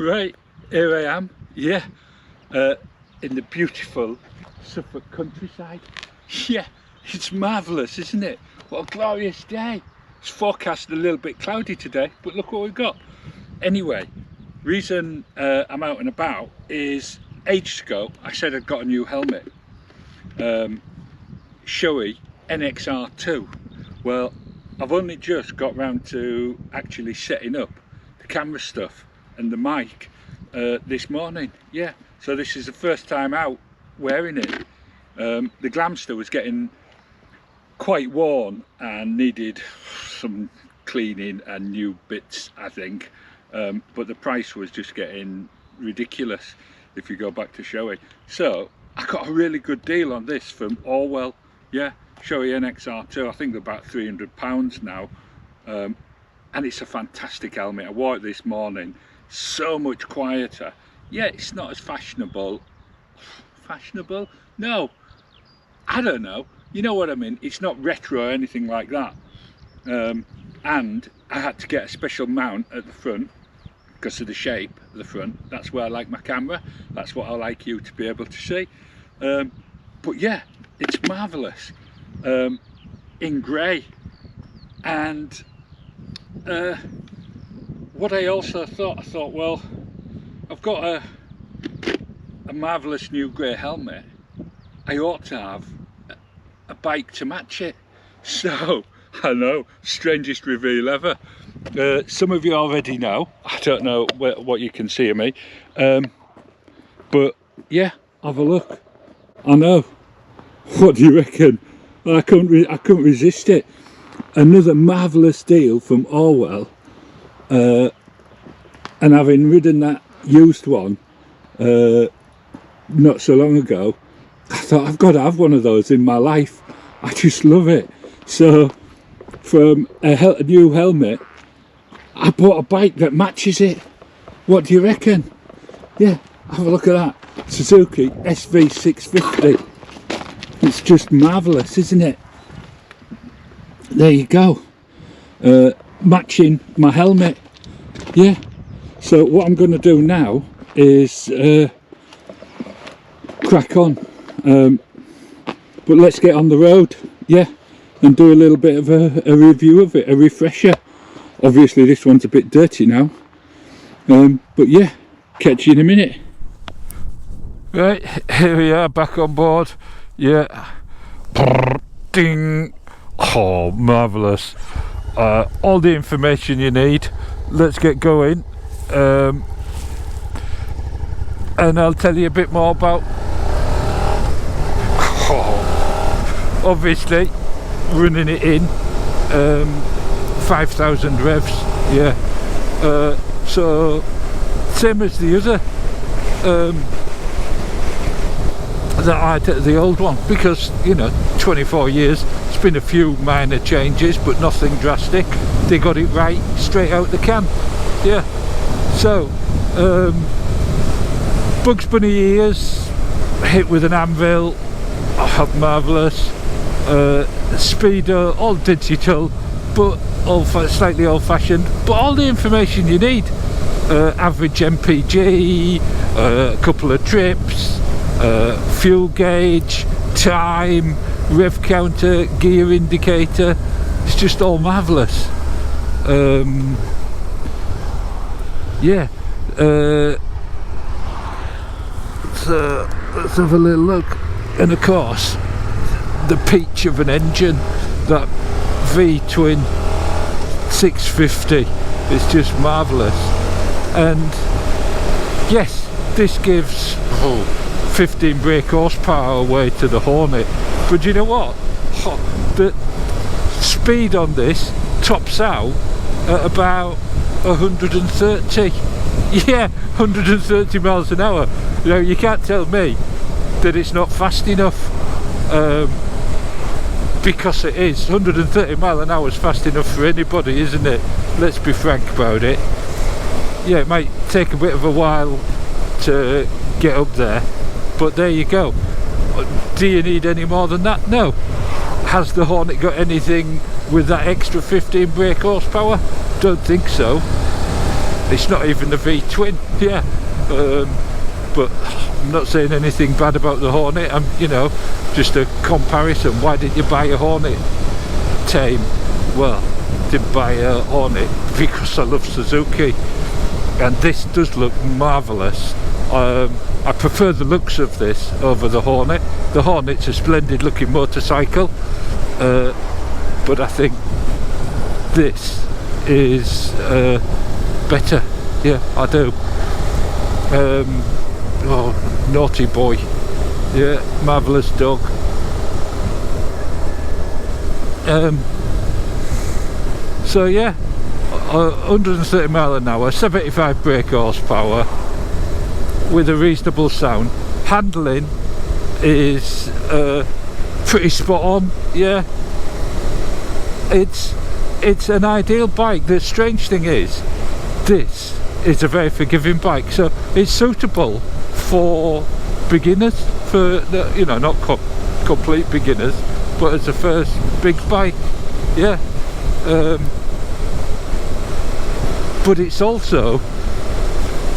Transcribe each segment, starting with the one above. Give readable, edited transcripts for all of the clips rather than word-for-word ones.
Right, here I am, yeah, in the beautiful Suffolk countryside. Yeah, it's marvellous, isn't it? What a glorious day. It's forecast a little bit cloudy today, but look what we've got. Anyway, reason I'm out and about is ages ago I said I'd got a new helmet, Shoei NXR2. Well, I've only just got round to actually setting up the camera stuff and the mic this morning. Yeah, so this is the first time out wearing it. The Glamster was getting quite worn and needed some cleaning and new bits, I think, but the price was just getting ridiculous if you go back to Shoei. So I got a really good deal on this from Orwell. Yeah, Shoei NXR2, I think they're about £300 now, and it's a fantastic helmet. I wore it this morning, so much quieter. Yeah, it's not as fashionable. Fashionable? No, I don't know, you know what I mean. It's not retro or anything like that, and I had to get a special mount at the front because of the shape of the front. That's where I like my camera, that's what I like you to be able to see. But yeah, it's marvellous, in grey. And what I also thought, well, I've got a marvellous new grey helmet, I ought to have a bike to match it. So I know, strangest reveal ever. Some of you already know, I don't know what you can see of me, but yeah, have a look. I know, what do you reckon? I couldn't resist it. Another marvellous deal from Orwell, and having ridden that used one not so long ago, I thought I've got to have one of those in my life. I just love it. So from a new helmet, I bought a bike that matches it. What do you reckon? Yeah, have a look at that. Suzuki SV650. It's just marvellous, isn't it? There you go. Matching my helmet. Yeah. So what I'm going to do now is crack on. But let's get on the road, yeah, and do a little bit of a review of it, a refresher. Obviously this one's a bit dirty now, but yeah, catch you in a minute. Right, here we are back on board. Yeah, ding. Oh, marvellous. All the information you need. Let's get going, and I'll tell you a bit more about, obviously running it in 5,000 revs. Yeah, so same as the other that I did, the old one, because you know, 24 years, it's been a few minor changes but nothing drastic. They got it right straight out the can. Yeah, so Bugs Bunny ears hit with an anvil. Oh, marvellous. Speedo, all digital, but slightly old-fashioned, but all the information you need. Average MPG, a couple of trips, fuel gauge, time, rev counter, gear indicator. It's just all marvellous. Yeah, so let's have a little look. And of course, the peach of an engine, that V-twin 650, is just marvellous. And yes, this gives 15 brake horsepower away to the Hornet, but you know what, the speed on this tops out at about 130. Yeah, 130 miles an hour. You know, you can't tell me that it's not fast enough, because it is. 130 mile an hour is fast enough for anybody, isn't it? Let's be frank about it. Yeah, it might take a bit of a while to get up there, but there you go. Do you need any more than that? No. Has the Hornet got anything with that extra 15 brake horsepower? Don't think so. It's not even the V-twin, yeah. But I'm not saying anything bad about the Hornet. I'm, you know, just a comparison. Why did you buy a Hornet tame? Well, I didn't buy a Hornet because I love Suzuki, and this does look marvellous. I prefer the looks of this over the Hornet. The Hornet's a splendid looking motorcycle, but I think this is better. Yeah, I do. Oh, naughty boy. Yeah, marvellous dog. So yeah, 130 mile an hour, 75 brake horsepower with a reasonable sound. Handling is pretty spot on. Yeah, it's an ideal bike. The strange thing is, this is a very forgiving bike, so it's suitable for beginners, for the, you know, not complete beginners, but as a first big bike. Yeah. But it's also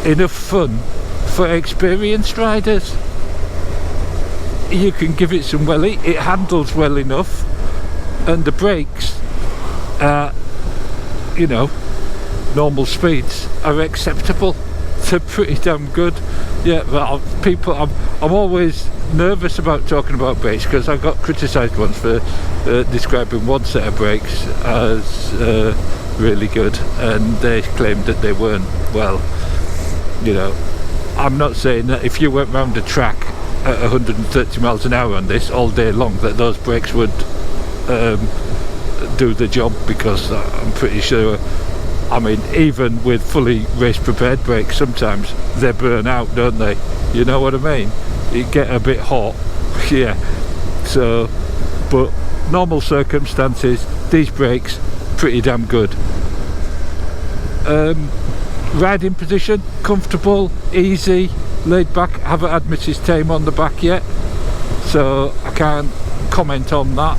enough fun for experienced riders. You can give it some welly, it handles well enough, and the brakes are, you know, normal speeds are acceptable. They're pretty damn good. Yeah, but I'm always nervous about talking about brakes because I got criticised once for describing one set of brakes as really good, and they claimed that they weren't. Well, you know, I'm not saying that if you went round a track at 130 miles an hour on this all day long that those brakes would do the job, because I'm pretty sure, I mean, even with fully race prepared brakes, sometimes they burn out, don't they? You know what I mean? You get a bit hot. Yeah. So, but normal circumstances, these brakes pretty damn good. Riding position, comfortable, easy, laid back. Haven't had Mrs. Tame on the back yet, so I can't comment on that.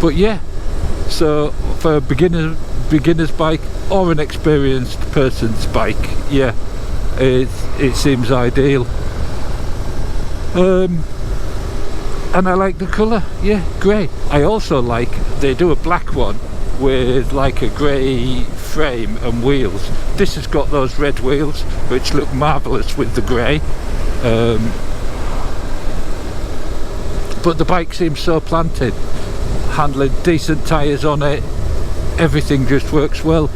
But yeah, so for a beginner's bike or an experienced person's bike, yeah, it seems ideal. And I like the colour, yeah, grey. I also like, they do a black one with like a grey frame and wheels. This has got those red wheels which look marvellous with the grey. But the bike seems so planted. Handling, decent tyres on it, everything just works well.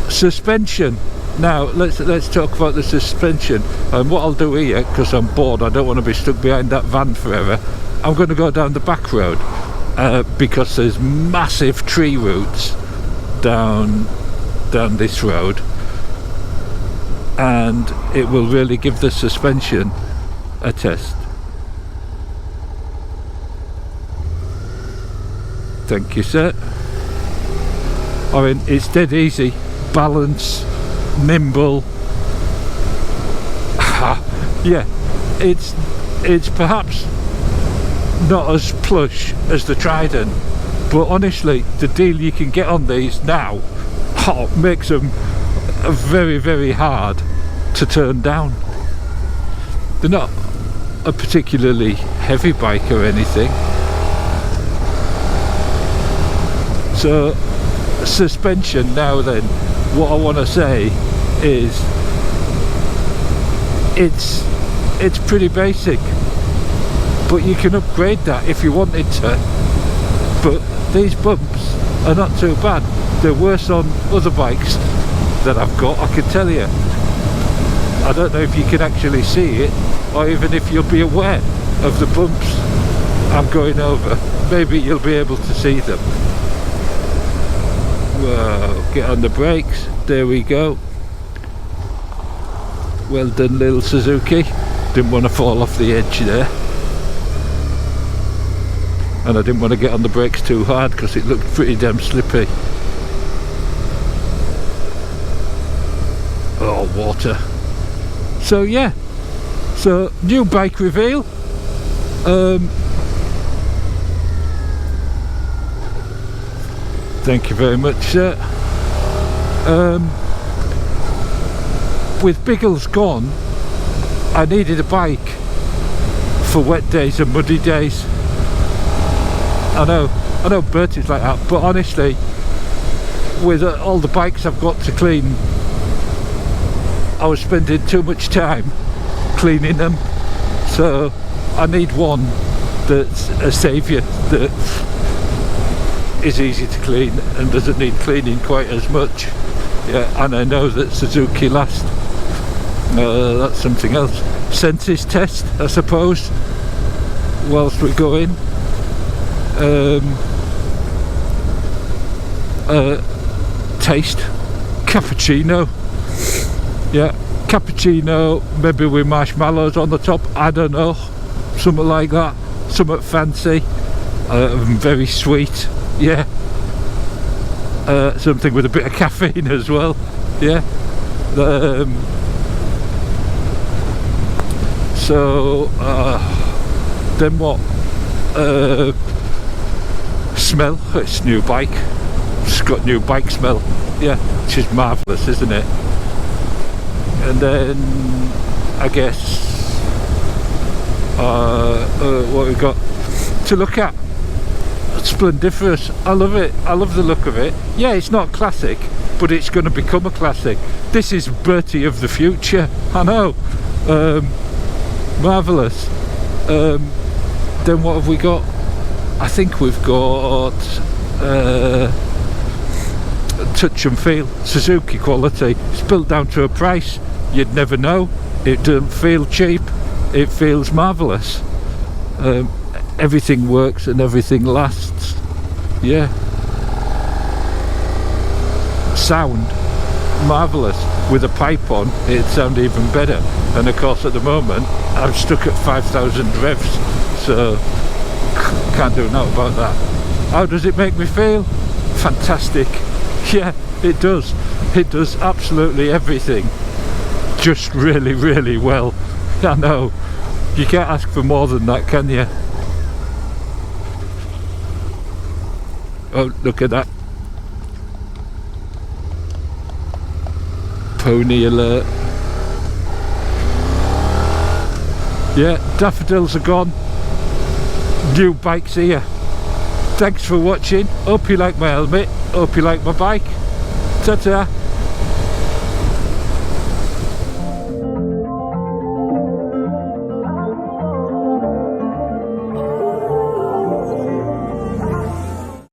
Suspension. Now let's talk about the suspension, and what I'll do here, because I'm bored, I don't want to be stuck behind that van forever, I'm going to go down the back road, because there's massive tree roots down this road, and it will really give the suspension a test. Thank you, sir. I mean, it's dead easy, balance, nimble. Yeah, it's perhaps not as plush as the Trident, but honestly, the deal you can get on these now makes them very, very hard to turn down. They're not a particularly heavy bike or anything. So, suspension now then, what I want to say is it's pretty basic, but you can upgrade that if you wanted to. But these bumps are not too bad. They're worse on other bikes that I've got, I can tell you. I don't know if you can actually see it, or even if you'll be aware of the bumps I'm going over. Maybe you'll be able to see them. Whoa, get on the brakes, there we go. Well done, little Suzuki. Didn't want to fall off the edge there, and I didn't want to get on the brakes too hard because it looked pretty damn slippy. Oh, water. So yeah, so new bike reveal. Thank you very much, sir. With Biggles gone, I needed a bike for wet days and muddy days. I know Bertie's like that, but honestly, with all the bikes I've got to clean, I was spending too much time cleaning them, so I need one that's a saviour, that is easy to clean and doesn't need cleaning quite as much. Yeah, and I know that Suzuki last. That's something else. Senses test, I suppose, whilst we're going. Taste cappuccino. Yeah, cappuccino, maybe with marshmallows on the top, I don't know, something like that, something fancy, very sweet. Yeah, something with a bit of caffeine as well. Yeah. So then what? Smell. It's new bike. It's got new bike smell. Yeah, which is marvellous, isn't it? And then I guess what we got to look at. Splendiferous. I love it. I love the look of it. Yeah, it's not classic, but it's going to become a classic. This is Bertie of the future. I know. Marvellous. Then what have we got? I think we've got touch and feel, Suzuki quality. It's built down to a price you'd never know. It doesn't feel cheap, it feels marvellous. Everything works and everything lasts. Yeah. Sound marvellous. With a pipe on, it'd sound even better. And of course at the moment I'm stuck at 5,000 revs, so can't do nothing about that. How does it make me feel? Fantastic. Yeah, it does. It does absolutely everything just really, really well. I know. You can't ask for more than that, can you? Oh, look at that. Pony alert. Yeah, daffodils are gone. New bike's here. Thanks for watching. Hope you like my helmet. Hope you like my bike. Ta-ta.